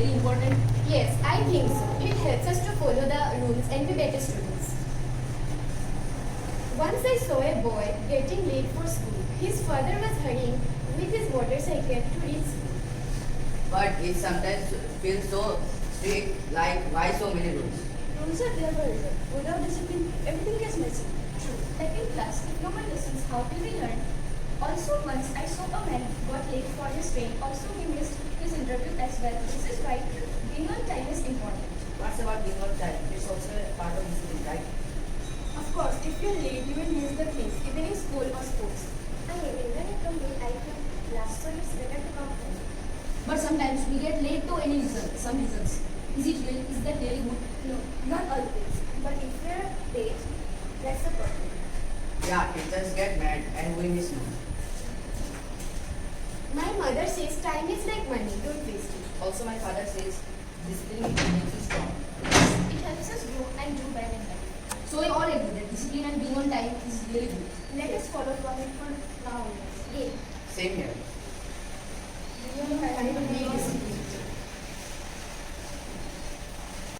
very important? Yes, I think so. It helps us to follow the rules and be better students. Once I saw a boy getting late for school. His father was hurrying with his motorcycle to reach school. But it sometimes feels so strict, like why so many rules? Rules are there for a reason. Without discipline, everything gets messy. True. Like in class, if no one listens, how will we learn? Also, once I saw a man got late for his train. Also, he missed his interview as well. This is why being on time is important. What's about being on time? It's also a part of discipline, right? Of course, if you're late, you will miss the things, even in school or sports. I mean, even if I'm late, I can class, so it's better to come home. But sometimes we get late to any reason, some reasons. Is that really good? No, not always. But if we're late, that's a problem. Yeah, teachers get mad and we miss more. My mother says time is like money, don't waste it. Also, my father says discipline makes you strong. It helps us grow and do well in life. So we all agree that discipline and being on time is really good. Let us follow Prophet for now. Yeah. Same here.